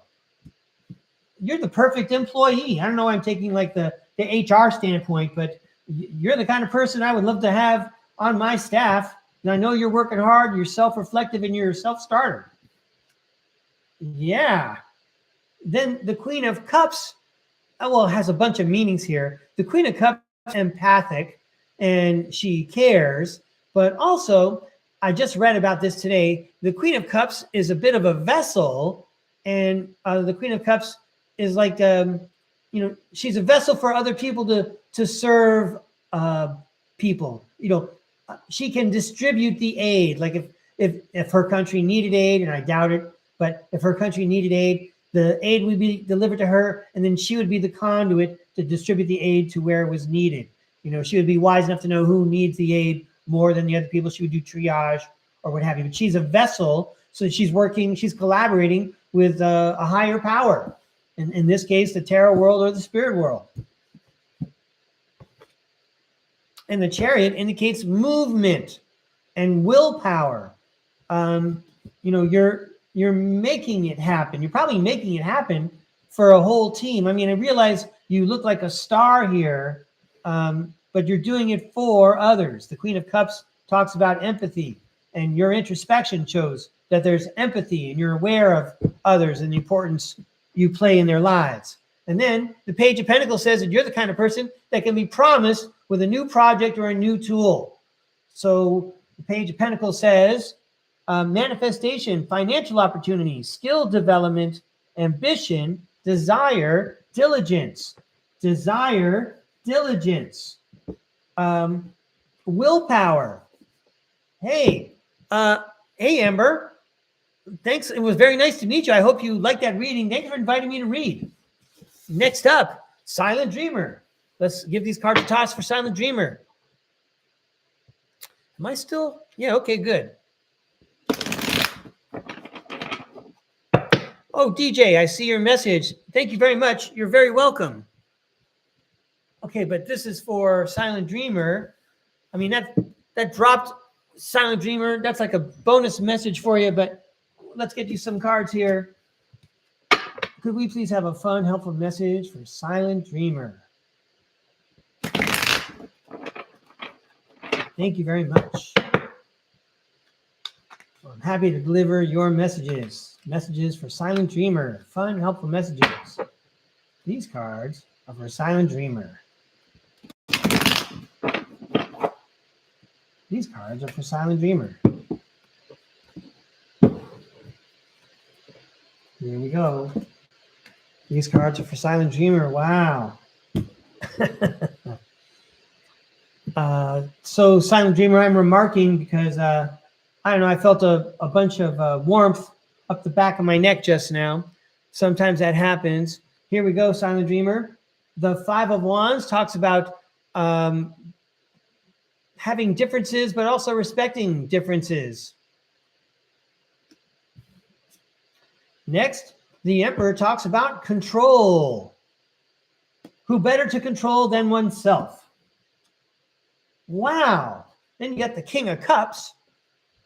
You're the perfect employee. I don't know why I'm taking like the HR standpoint, but you're the kind of person I would love to have on my staff. And I know you're working hard, you're self-reflective, and you're a self-starter. Yeah. Then the Queen of Cups, has a bunch of meanings here. The Queen of Cups is empathic, and she cares, but also, I just read about this today. The Queen of Cups is a bit of a vessel, and the Queen of Cups is like, she's a vessel for other people to serve people. She can distribute the aid. Like if her country needed aid, and I doubt it, but if her country needed aid, the aid would be delivered to her, and then she would be the conduit to distribute the aid to where it was needed. You know, she would be wise enough to know who needs the aid more than the other people. She would do triage or what have you. But she's a vessel, so she's collaborating with a higher power. In this case, the tarot world or the spirit world. And the Chariot indicates movement and willpower. You know, you're making it happen. You're probably making it happen for a whole team. I mean, I realize you look like a star here, but you're doing it for others. The Queen of Cups talks about empathy, and your introspection shows that there's empathy, and you're aware of others and the importance you play in their lives. And then the Page of Pentacles says that you're the kind of person that can be promised with a new project or a new tool. So the Page of Pentacles says manifestation, financial opportunities, skill development, ambition, desire, diligence. Desire, diligence. Willpower. Hey, Amber. Thanks. It was very nice to meet you. I hope you liked that reading. Thank you for inviting me to read. Next up, Silent Dreamer. Let's give these cards a toss for Silent Dreamer. Am I still? Yeah, okay, good. Oh, DJ, I see your message. Thank you very much. You're very welcome. Okay, but this is for Silent Dreamer. I mean, that dropped Silent Dreamer. That's like a bonus message for you, but let's get you some cards here. Could we please have a fun, helpful message for Silent Dreamer? Thank you very much. I'm happy to deliver your messages. Messages for Silent Dreamer. Fun, helpful messages. These cards are for Silent Dreamer. These cards are for Silent Dreamer. Here we go. These cards are for Silent Dreamer. Wow. So Silent Dreamer, I'm remarking because, I don't know, I felt a bunch of warmth up the back of my neck just now. Sometimes that happens. Here we go, Silent Dreamer. The Five of Wands talks about having differences, but also respecting differences. Next, the Emperor talks about control. Who better to control than oneself? Wow. Then you got the King of Cups.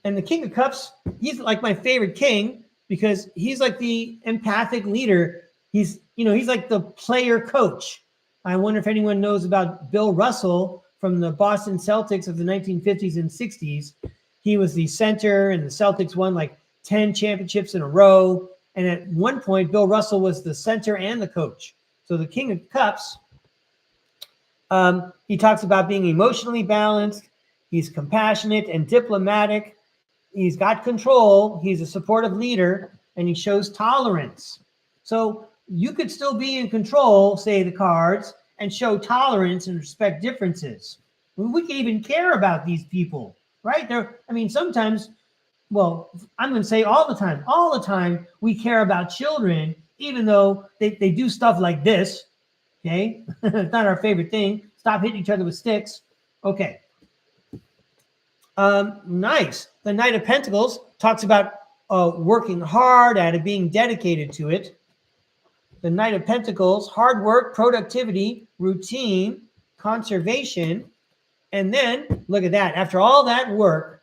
And the King of Cups, he's like my favorite king because he's like the empathic leader. He's like the player coach. I wonder if anyone knows about Bill Russell from the Boston Celtics of the 1950s and 60s. He was the center, and the Celtics won like 10 championships in a row. And at one point, Bill Russell was the center and the coach. So the King of Cups, he talks about being emotionally balanced. He's compassionate and diplomatic. He's got control. He's a supportive leader, and he shows tolerance. So you could still be in control, say the cards, and show tolerance and respect differences. We can even care about these people, right? Sometimes, well, I'm going to say all the time, we care about children, even though they do stuff like this, okay? It's not our favorite thing. Stop hitting each other with sticks. Okay. Nice. The Knight of Pentacles talks about working hard at it, being dedicated to it. The Knight of Pentacles, hard work, productivity, routine, conservation. And then, look at that. After all that work,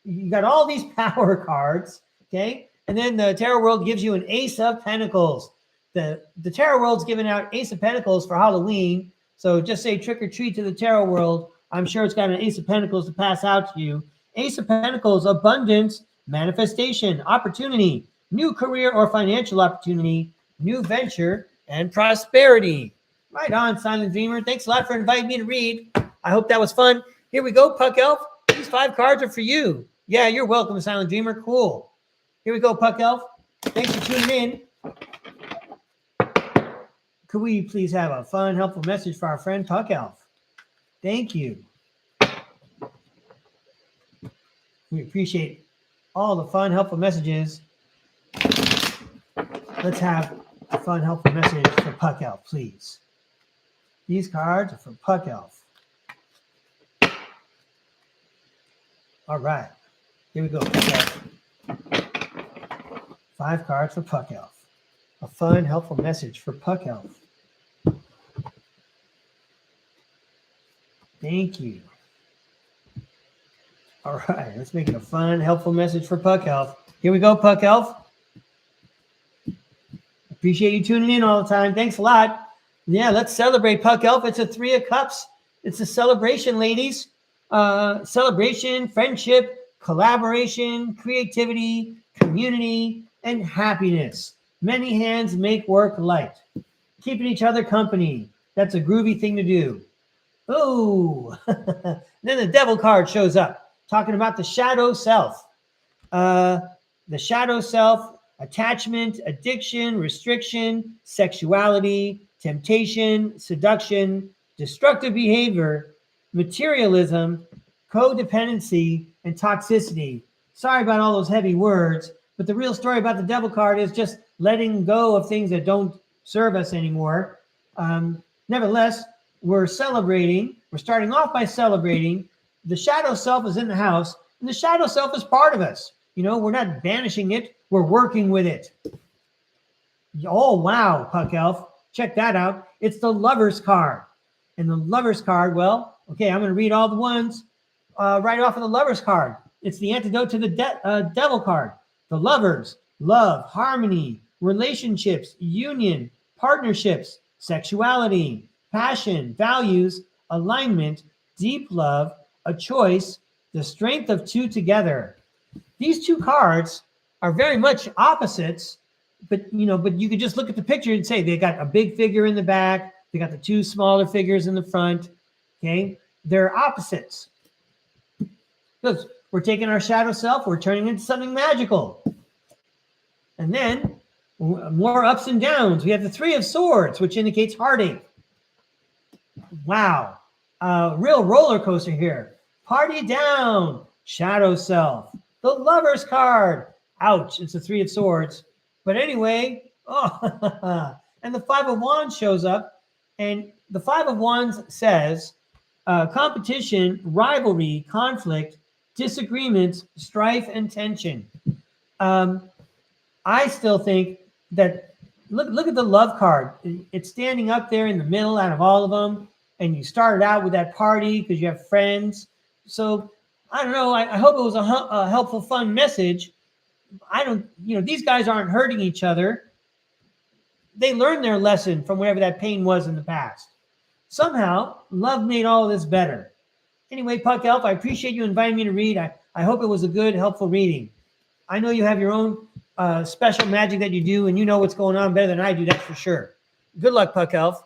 you got all these power cards, okay? And then the Tarot World gives you an Ace of Pentacles. The Tarot World's giving out Ace of Pentacles for Halloween. So just say trick or treat to the Tarot World. I'm sure it's got an Ace of Pentacles to pass out to you. Ace of Pentacles, abundance, manifestation, opportunity, new career or financial opportunity, new venture, and prosperity. Right on, Silent Dreamer. Thanks a lot for inviting me to read. I hope that was fun. Here we go, Puck Elf. These 5 cards are for you. Yeah, you're welcome, Silent Dreamer. Cool. Here we go, Puck Elf. Thanks for tuning in. Could we please have a fun, helpful message for our friend Puck Elf? Thank you. We appreciate all the fun, helpful messages. Let's have a fun, helpful message for Puck Elf, please. These cards are for Puck Elf. All right. Here we go. Puck Elf. 5 cards for Puck Elf. A fun, helpful message for Puck Elf. Thank you. All right, let's make it a fun, helpful message for Puck Elf. Here we go, Puck Elf. Appreciate you tuning in all the time. Thanks a lot. Yeah, let's celebrate, Puck Elf. It's a 3 of Cups. It's a celebration, ladies. Celebration, friendship, collaboration, creativity, community, and happiness. Many hands make work light. Keeping each other company. That's a groovy thing to do. Oh, then the devil card shows up, talking about the shadow self. The shadow self, attachment, addiction, restriction, sexuality, temptation, seduction, destructive behavior, materialism, codependency, and toxicity. Sorry about all those heavy words, but the real story about the devil card is just letting go of things that don't serve us anymore. Nevertheless, we're celebrating. We're starting off by celebrating. The shadow self is in the house, and the shadow self is part of us. You know, we're not banishing it. We're working with it. Oh, wow, Puck Elf. Check that out. It's the Lover's card. And the Lover's card, well, okay, I'm going to read all the ones right off of the Lover's card. It's the antidote to the devil card. The Lovers, love, harmony, relationships, union, partnerships, sexuality, passion, values, alignment, deep love, a choice, the strength of 2 together. These 2 cards are very much opposites, but you could just look at the picture and say they got a big figure in the back, they got the 2 smaller figures in the front. Okay, they're opposites. Because we're taking our shadow self, we're turning it into something magical. And then more ups and downs. We have the 3 of Swords, which indicates heartache. Wow. Real roller coaster here. Party down. Shadow self. The Lover's card. Ouch. It's the 3 of Swords. But anyway, and the 5 of Wands shows up. And the 5 of Wands says competition, rivalry, conflict, disagreements, strife, and tension. I still think that look at the love card. It's standing up there in the middle out of all of them. And you started out with that party because you have friends. So I don't know. I hope it was a helpful, fun message. These guys aren't hurting each other. They learned their lesson from whatever that pain was in the past. Somehow, love made all of this better. Anyway, Puck Elf, I appreciate you inviting me to read. I hope it was a good, helpful reading. I know you have your own special magic that you do, and you know what's going on better than I do, that's for sure. Good luck, Puck Elf.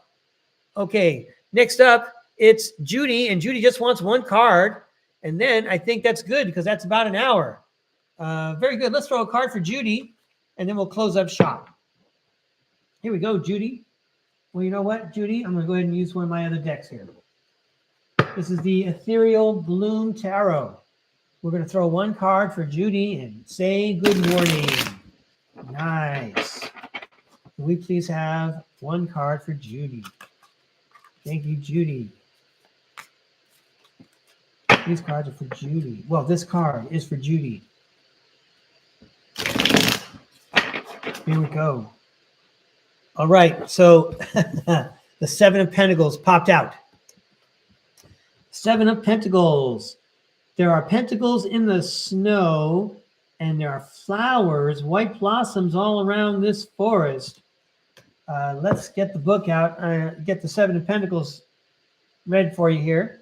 Okay, next up, it's Judy, and Judy just wants 1 card, and then I think that's good because that's about an hour. Very good. Let's throw a card for Judy, and then we'll close up shop. Here we go, Judy. Well, you know what, Judy? I'm going to go ahead and use one of my other decks here. This is the Ethereal Bloom Tarot. We're going to throw 1 card for Judy and say good morning. Nice. Can we please have 1 card for Judy? Thank you, Judy. These cards are for Judy. Well, this card is for Judy. Here we go. All right, so the 7 of Pentacles popped out. 7 of Pentacles. There are pentacles in the snow, and there are flowers, white blossoms all around this forest. Let's get the book out. Get the 7 of Pentacles read for you here.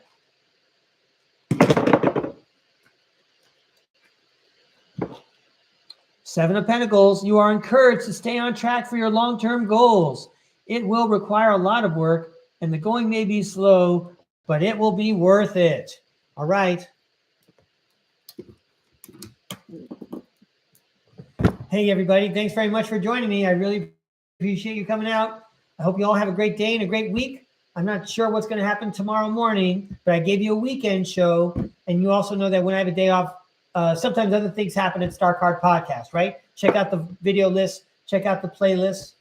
Seven of Pentacles, you are encouraged to stay on track for your long-term goals. It will require a lot of work, and the going may be slow, but it will be worth it. All right. Hey, everybody. Thanks very much for joining me. I really appreciate you coming out. I hope you all have a great day and a great week. I'm not sure what's going to happen tomorrow morning, but I gave you a weekend show, and you also know that when I have a day off sometimes other things happen at StarCard Podcast, right? Check out the video list, check out the playlist.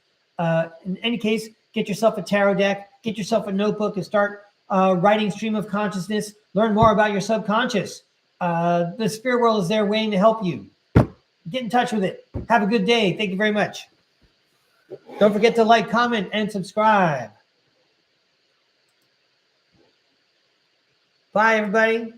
In any case, get yourself a tarot deck, get yourself a notebook, and start writing stream of consciousness. Learn more about your subconscious. The spirit world is there waiting to help you. Get in touch with it. Have a good day. Thank you very much. Don't forget to like, comment, and subscribe. Bye, everybody.